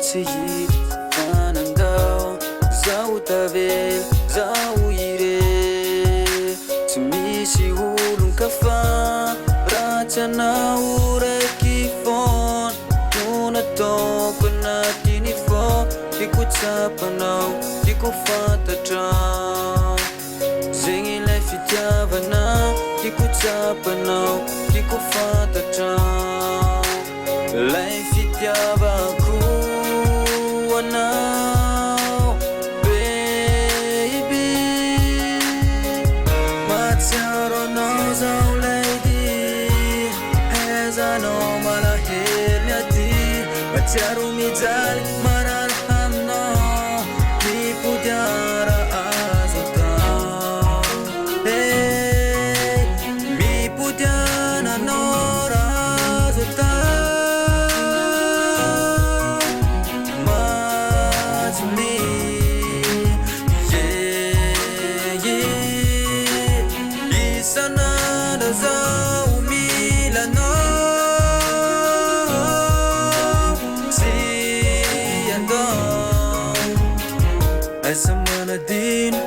tsy fanandao zaho tavela zaho ire tsy misy olon-kafa ratsy anao raiky fona no nataoko anatiny fô tiako tsapanao tiako fantatrao zegny ilay fitiavanao tiako tsapanao tiako fantatrao lay fitiavako anao baby mahatsiaro anao zaho lady haizanao malahelo miady mahatsiaro mijaly marary aminao mipodiara azo atao hey, mipodiana anao raha azo atao isan'andro zaho milanao tsy andao asa manadino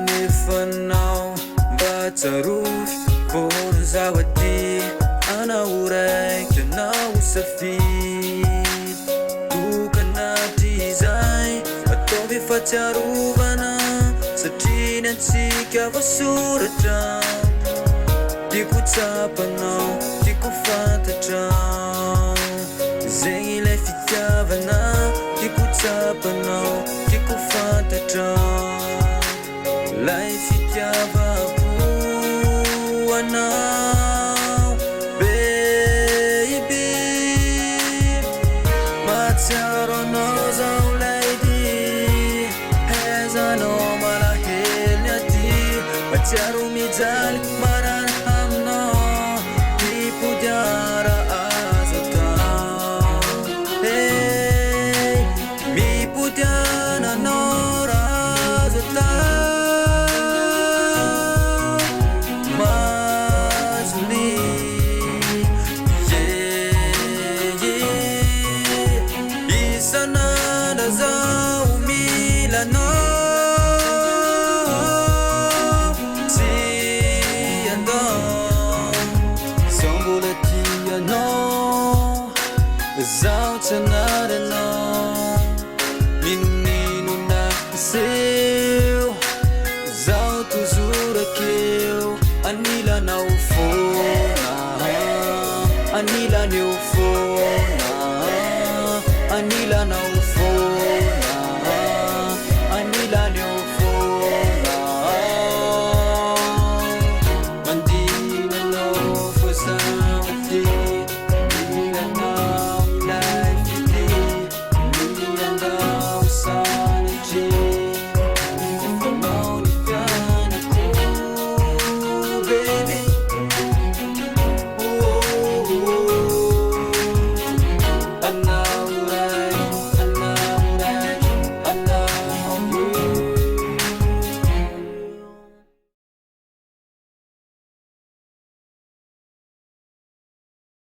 nefanao mba tsarovy por zaho aty anao raiky anao safidy tokanaty zay ataovy fatsiarovana satria ny antsika voasoratra tiako tsapanao tiako fantatrao zegny ilay fitiavana tiako tsapanao tiako fantatrao lay fitiavako anao baby mahatsiaro anao zaho lady haizanao malahelo miady mahatsiaro mijaly marary aminao mipodiara azo atao hey, mipodiana anao raha azo atao mazony isan'andro zaho milanao tsy andao zaho mbola tianao zaho tsy anaranao minonino nakaseo zaho toujours akeo anilanao fona anilaneo fona